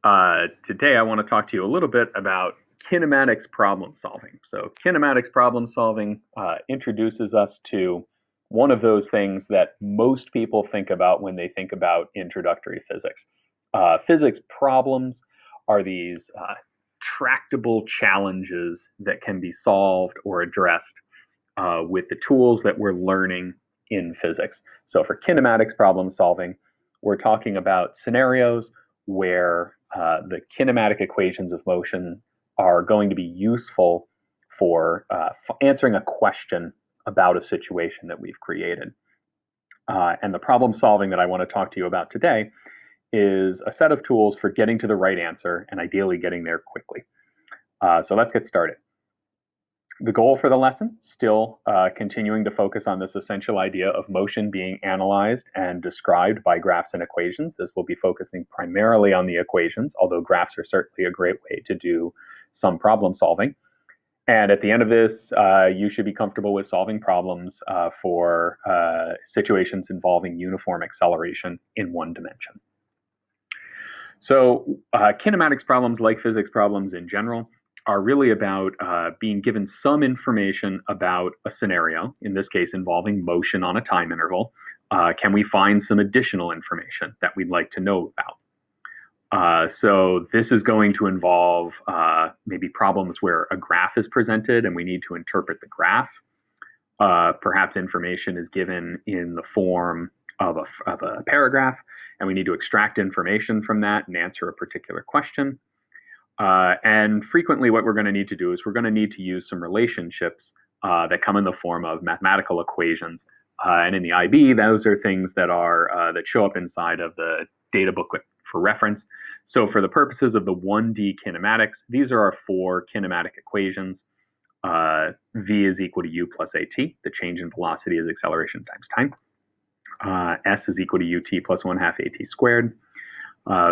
Today I want to talk to you a little bit about kinematics problem solving. So kinematics problem solving introduces us to one of those things that most people think about when they think about introductory physics. Physics problems are these tractable challenges that can be solved or addressed with the tools that we're learning in physics. So for kinematics problem solving, we're talking about scenarios where the kinematic equations of motion are going to be useful for answering a question about a situation that we've created. And the problem solving that I want to talk to you about today is a set of tools for getting to the right answer and ideally getting there quickly. So let's get started. The goal for the lesson, still continuing to focus on this essential idea of motion being analyzed and described by graphs and equations, as we'll be focusing primarily on the equations, although graphs are certainly a great way to do some problem solving. And at the end of this, you should be comfortable with solving problems for situations involving uniform acceleration in one dimension. So kinematics problems, like physics problems in general, are really about being given some information about a scenario, in this case involving motion on a time interval. Can we find some additional information that we'd like to know about? So this is going to involve maybe problems where a graph is presented and we need to interpret the graph. Perhaps information is given in the form of a paragraph, and we need to extract information from that and answer a particular question. And frequently what we're going to need to do is we're going to need to use some relationships that come in the form of mathematical equations. And in the IB, those are things that are that show up inside of the data booklet for reference. So for the purposes of the 1D kinematics, these are our four kinematic equations. V is equal to u plus at. The change in velocity is acceleration times time. S is equal to ut plus 1/2 at squared.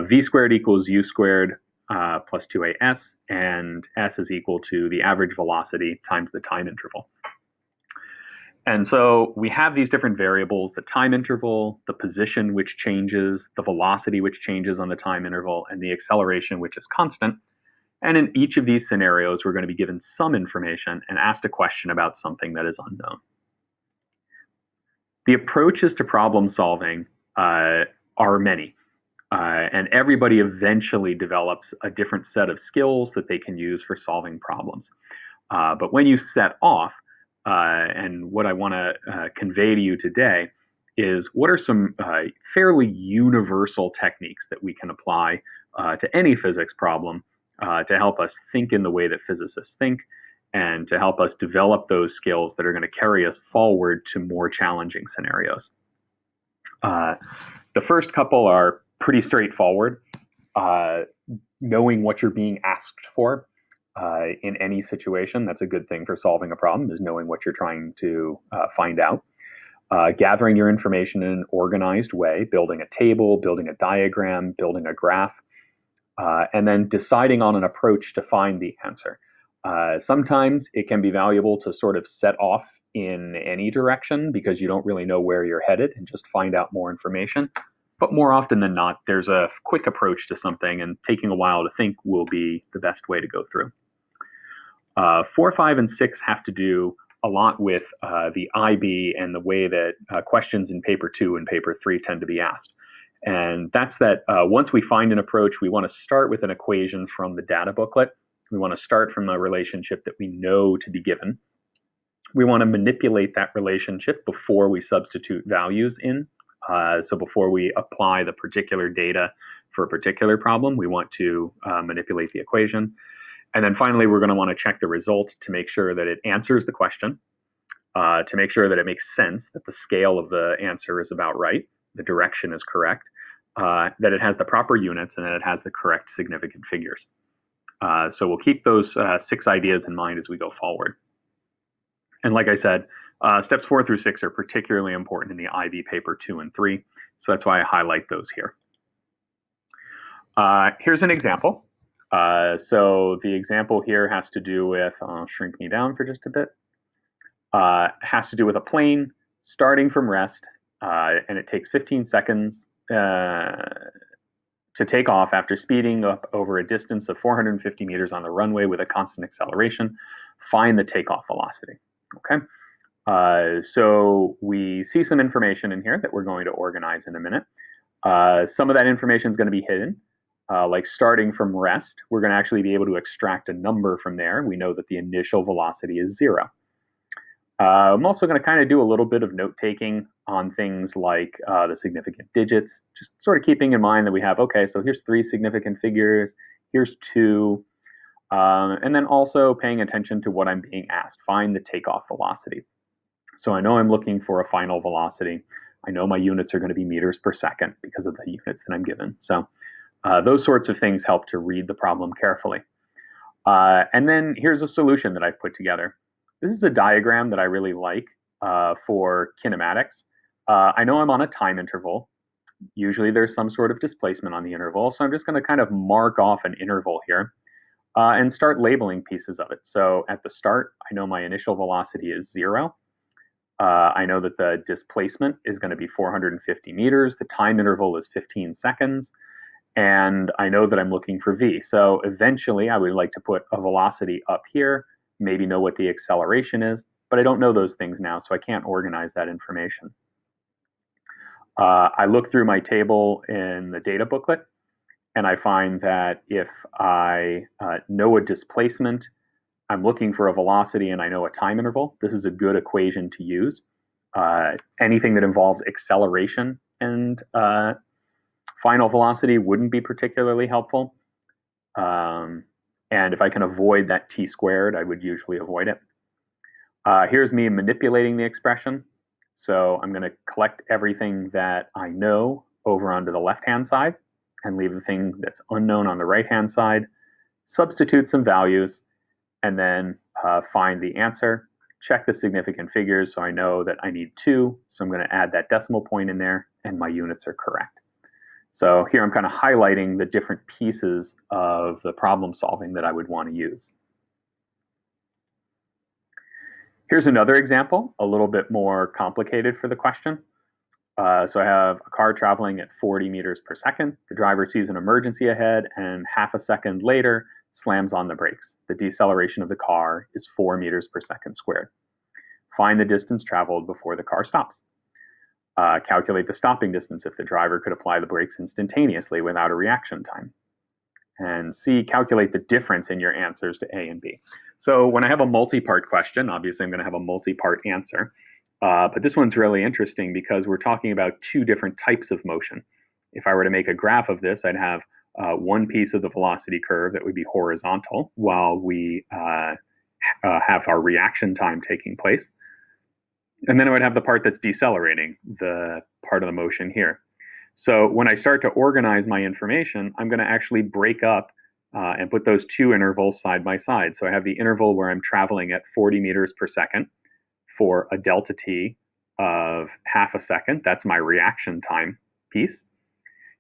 V squared equals u squared plus 2as, and s is equal to the average velocity times the time interval. And so we have these different variables: the time interval, the position which changes, the velocity which changes on the time interval, and the acceleration which is constant. And in each of these scenarios, we're going to be given some information and asked a question about something that is unknown. The approaches to problem solving are many. And everybody eventually develops a different set of skills that they can use for solving problems. But when you set off, and what I want to convey to you today is what are some fairly universal techniques that we can apply to any physics problem to help us think in the way that physicists think, and to help us develop those skills that are going to carry us forward to more challenging scenarios. The first couple are pretty straightforward. Knowing what you're being asked for in any situation, that's a good thing for solving a problem, is knowing what you're trying to find out. Gathering your information in an organized way, building a table, building a diagram, building a graph, and then deciding on an approach to find the answer. Sometimes it can be valuable to sort of set off in any direction because you don't really know where you're headed and just find out more information. But more often than not, there's a quick approach to something, and taking a while to think will be the best way to go through. 4, 5, and 6 have to do a lot with the IB and the way that questions in paper 2 and paper 3 tend to be asked. And that's that once we find an approach, we want to start with an equation from the data booklet. We want to start from a relationship that we know to be given. We want to manipulate that relationship before we substitute values in. So before we apply the particular data for a particular problem, we want to manipulate the equation. And then finally, we're going to want to check the result to make sure that it answers the question, to make sure that it makes sense, that the scale of the answer is about right, the direction is correct, that it has the proper units, and that it has the correct significant figures. So we'll keep those 6 ideas in mind as we go forward. And like I said, steps 4 through 6 are particularly important in the IB paper 2 and 3, so that's why I highlight those here. Here's an example. So the example here has to do with, I'll shrink me down for just a bit, has to do with a plane starting from rest, and it takes 15 seconds to take off after speeding up over a distance of 450 meters on the runway with a constant acceleration. Find the takeoff velocity. Okay. So we see some information in here that we're going to organize in a minute. Some of that information is going to be hidden. Like starting from rest, we're going to actually be able to extract a number from there. We know that the initial velocity is 0. I'm also going to kind of do a little bit of note-taking on things like the significant digits, just sort of keeping in mind that we have, okay, so here's 3 significant figures, here's 2, and then also paying attention to what I'm being asked. Find the takeoff velocity. So I know I'm looking for a final velocity. I know my units are going to be meters per second because of the units that I'm given. So those sorts of things help to read the problem carefully. And then here's a solution that I've put together. This is a diagram that I really like for kinematics. I know I'm on a time interval. Usually there's some sort of displacement on the interval, so I'm just going to kind of mark off an interval here and start labeling pieces of it. So at the start, I know my initial velocity is 0. I know that the displacement is going to be 450 meters. The time interval is 15 seconds. And I know that I'm looking for v. So eventually I would like to put a velocity up here, maybe know what the acceleration is, but I don't know those things now, so I can't organize that information. I look through my table in the data booklet, and I find that if I know a displacement, I'm looking for a velocity, and I know a time interval, this is a good equation to use. Anything that involves acceleration and final velocity wouldn't be particularly helpful. And if I can avoid that t squared, I would usually avoid it. Here's me manipulating the expression. So I'm going to collect everything that I know over onto the left-hand side and leave the thing that's unknown on the right-hand side, substitute some values, and then find the answer. Check the significant figures so I know that I need 2. So I'm going to add that decimal point in there, and my units are correct. So here I'm kind of highlighting the different pieces of the problem solving that I would want to use. Here's another example, a little bit more complicated for the question. So I have a car traveling at 40 meters per second. The driver sees an emergency ahead and half a second later slams on the brakes. The deceleration of the car is 4 meters per second squared. Find the distance traveled before the car stops. Calculate the stopping distance if the driver could apply the brakes instantaneously without a reaction time. And C, calculate the difference in your answers to A and B. So when I have a multi-part question, obviously I'm going to have a multi-part answer. But this one's really interesting because we're talking about 2 different types of motion. If I were to make a graph of this, I'd have one piece of the velocity curve that would be horizontal while we have our reaction time taking place. And then I would have the part that's decelerating, the part of the motion here. So when I start to organize my information, I'm going to actually break up and put those 2 intervals side by side. So I have the interval where I'm traveling at 40 meters per second for a delta t of half a second. That's my reaction time piece.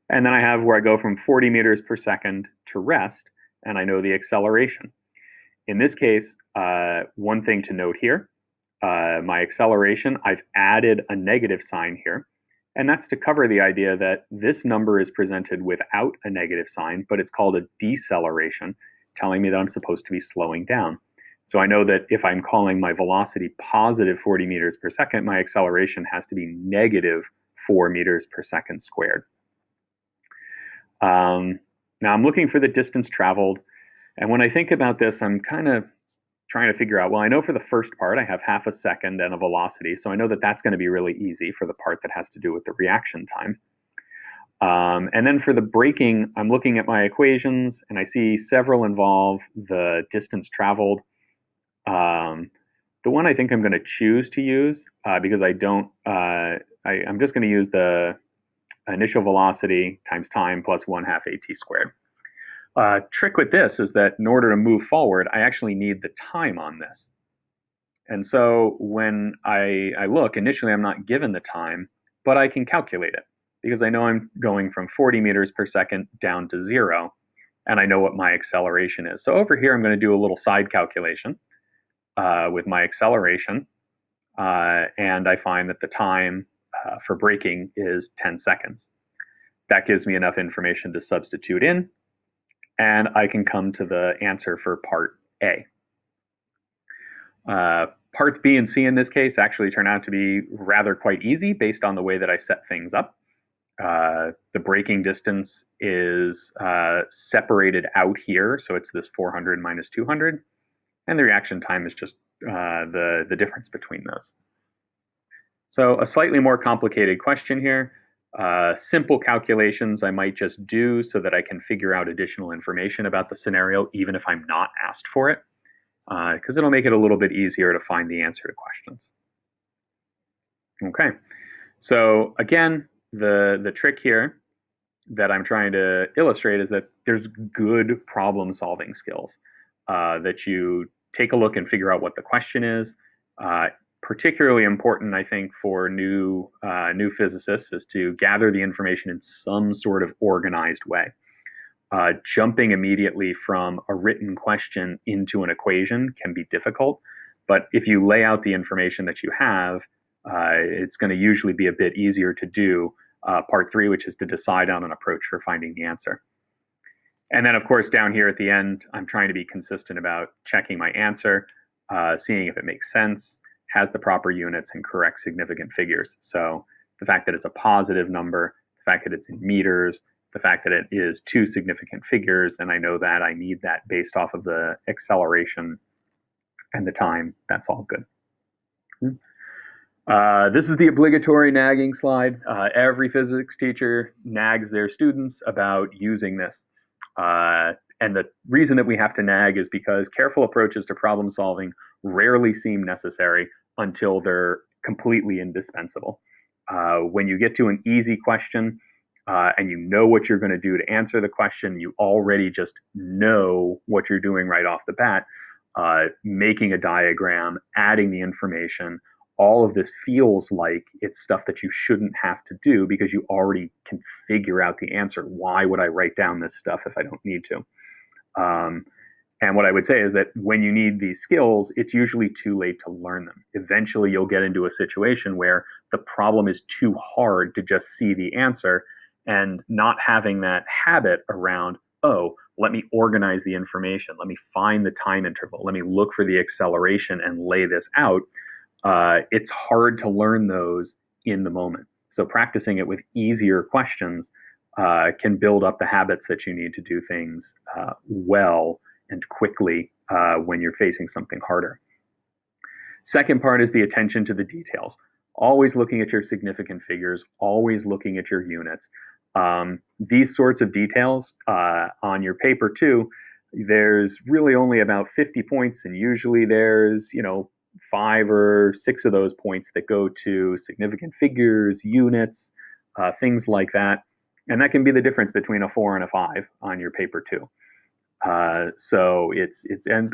And then I have where I go from 40 meters per second to rest, and I know the acceleration. In this case, one thing to note here, my acceleration, I've added a negative sign here. And that's to cover the idea that this number is presented without a negative sign, but it's called a deceleration, telling me that I'm supposed to be slowing down. So I know that if I'm calling my velocity positive 40 meters per second, my acceleration has to be negative 4 meters per second squared. Now I'm looking for the distance traveled. And when I think about this, I'm kind of trying to figure out, well, I know for the first part, I have half a second and a velocity. So I know that that's going to be really easy for the part that has to do with the reaction time. And then for the braking, I'm looking at my equations and I see several involve the distance traveled. The one I think I'm going to choose to use, because I don't, I'm just going to use the initial velocity times time plus 1/2 at squared. Trick with this is that in order to move forward, I actually need the time on this. And so when I look, initially I'm not given the time, but I can calculate it because I know I'm going from 40 meters per second down to 0, and I know what my acceleration is. So over here, I'm going to do a little side calculation with my acceleration, and I find that the time for braking is 10 seconds. That gives me enough information to substitute in, and I can come to the answer for part A. Parts B and C in this case actually turn out to be rather quite easy based on the way that I set things up. The braking distance is separated out here, so it's this 400 minus 200, and the reaction time is just the difference between those. So a slightly more complicated question here. Simple calculations I might just do so that I can figure out additional information about the scenario, even if I'm not asked for it, because it'll make it a little bit easier to find the answer to questions. Okay, so again, the trick here that I'm trying to illustrate is that there's good problem solving skills, that you take a look and figure out what the question is. Particularly important, I think, for new physicists is to gather the information in some sort of organized way. Jumping immediately from a written question into an equation can be difficult, but if you lay out the information that you have, it's going to usually be a bit easier to do part 3, which is to decide on an approach for finding the answer. And then, of course, down here at the end, I'm trying to be consistent about checking my answer, seeing if it makes sense, has the proper units and correct significant figures. So the fact that it's a positive number, the fact that it's in meters, the fact that it is 2 significant figures, and I know that I need that based off of the acceleration and the time, that's all good. This is the obligatory nagging slide. Every physics teacher nags their students about using this. And the reason that we have to nag is because careful approaches to problem solving rarely seem necessary until they're completely indispensable. When you get to an easy question and you know what you're going to do to answer the question, you already just know what you're doing right off the bat. Making a diagram, adding the information, all of this feels like it's stuff that you shouldn't have to do because you already can figure out the answer. Why would I write down this stuff if I don't need to? And what I would say is that when you need these skills, it's usually too late to learn them. Eventually, you'll get into a situation where the problem is too hard to just see the answer, and not having that habit around, oh, let me organize the information, let me find the time interval, let me look for the acceleration and lay this out. It's hard to learn those in the moment. So practicing it with easier questions can build up the habits that you need to do things well and quickly when you're facing something harder. Second part is the attention to the details. Always looking at your significant figures, always looking at your units. These sorts of details on your paper too, there's really only about 50 points, and usually there's, 5 or 6 of those points that go to significant figures, units, things like that. And that can be the difference between a 4 and a 5 on your paper too. So it's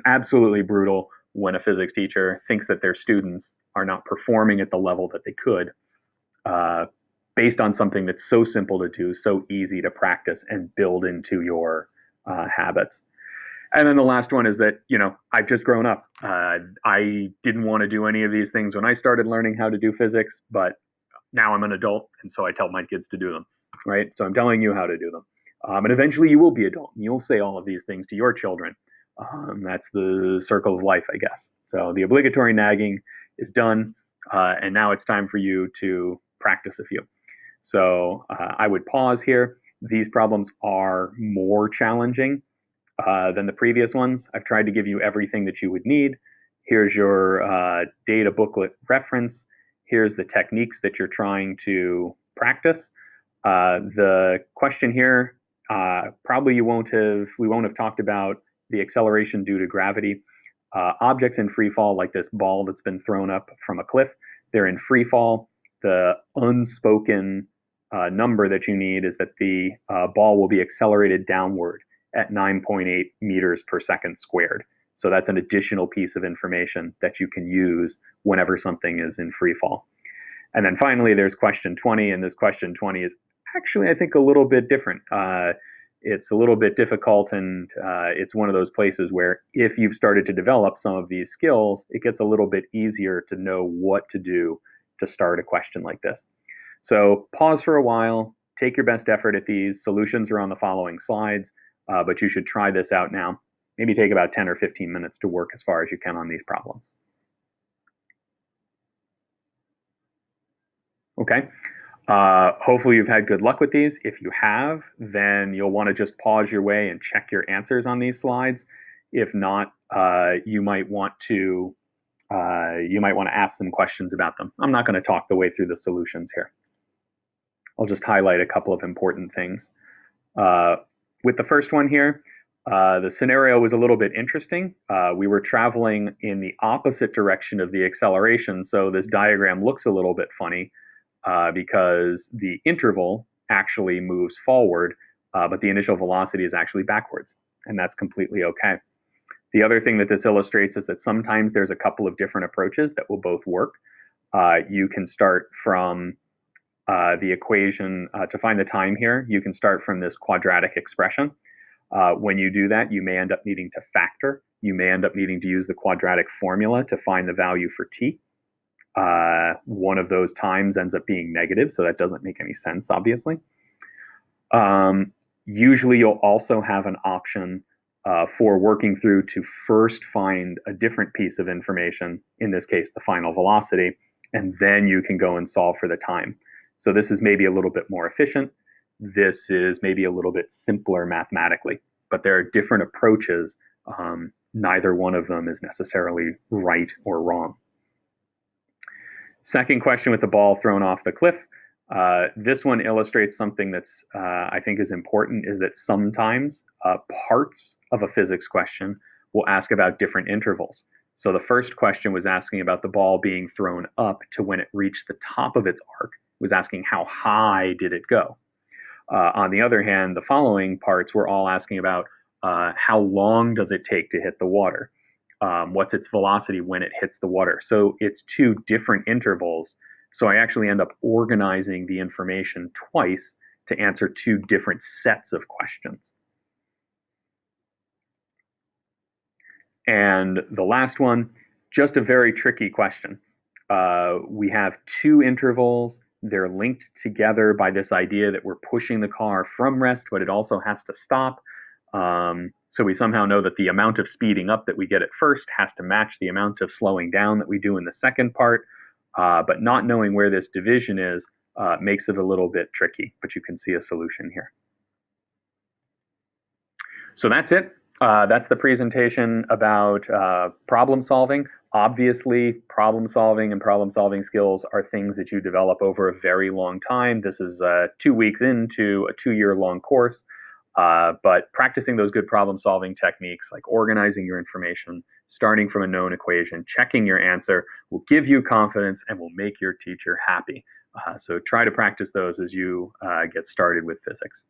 absolutely brutal when a physics teacher thinks that their students are not performing at the level that they could, based on something that's so simple to do, so easy to practice and build into your habits. And then the last one is that, I've just grown up. I didn't want to do any of these things when I started learning how to do physics, but now I'm an adult, and so I tell my kids to do them, right? So I'm telling you how to do them. And eventually you will be adult, and you'll say all of these things to your children. That's the circle of life, I guess. So the obligatory nagging is done, and now it's time for you to practice a few. So I would pause here. These problems are more challenging than the previous ones. I've tried to give you everything that you would need. Here's your data booklet reference. Here's the techniques that you're trying to practice. The question here, probably we won't have talked about the acceleration due to gravity. Objects in free fall, like this ball that's been thrown up from a cliff, they're in free fall. The unspoken number that you need is that the ball will be accelerated downward at 9.8 meters per second squared. So that's an additional piece of information that you can use whenever something is in free fall. And then finally, there's question 20, and this question 20 is actually, I think, a little bit different. It's a little bit difficult, and it's one of those places where if you've started to develop some of these skills, it gets a little bit easier to know what to do to start a question like this. So pause for a while, take your best effort at these. Solutions are on the following slides, but you should try this out now. Maybe take about 10 or 15 minutes to work as far as you can on these problems. Okay. Hopefully you've had good luck with these. If you have, then you'll want to just pause your way and check your answers on these slides. If not, you might want to ask some questions about them. I'm not going to talk the way through the solutions here. I'll just highlight a couple of important things. With the first one here, the scenario was a little bit interesting. We were traveling in the opposite direction of the acceleration, so this diagram looks a little bit funny because the interval actually moves forward, but the initial velocity is actually backwards, and that's completely okay. The other thing that this illustrates is that sometimes there's a couple of different approaches that will both work. You can start from the equation to find the time here. You can start from this quadratic expression. When you do that, you may end up needing to factor. You may end up needing to use the quadratic formula to find the value for t. One of those times ends up being negative, so that doesn't make any sense, obviously. Usually you'll also have an option for working through to first find a different piece of information, in this case the final velocity, and then you can go and solve for the time. So this is maybe a little bit more efficient. This is maybe a little bit simpler mathematically, but there are different approaches. Neither one of them is necessarily right or wrong. Second question with the ball thrown off the cliff. This one illustrates something that's I think is important, is that sometimes parts of a physics question will ask about different intervals. So the first question was asking about the ball being thrown up to when it reached the top of its arc. It was asking how high did it go. On the other hand, the following parts were all asking about how long does it take to hit the water? What's its velocity when it hits the water? So it's two different intervals. So I actually end up organizing the information twice to answer two different sets of questions. And the last one, just a very tricky question. We have two intervals. They're linked together by this idea that we're pushing the car from rest, but it also has to stop. So we somehow know that the amount of speeding up that we get at first has to match the amount of slowing down that we do in the second part. But not knowing where this division is makes it a little bit tricky, but you can see a solution here. So that's it. That's the presentation about problem solving. Obviously, problem solving and problem solving skills are things that you develop over a very long time. This is 2 weeks into a 2-year-long course. But practicing those good problem solving techniques, like organizing your information, starting from a known equation, checking your answer, will give you confidence and will make your teacher happy. So try to practice those as you get started with physics.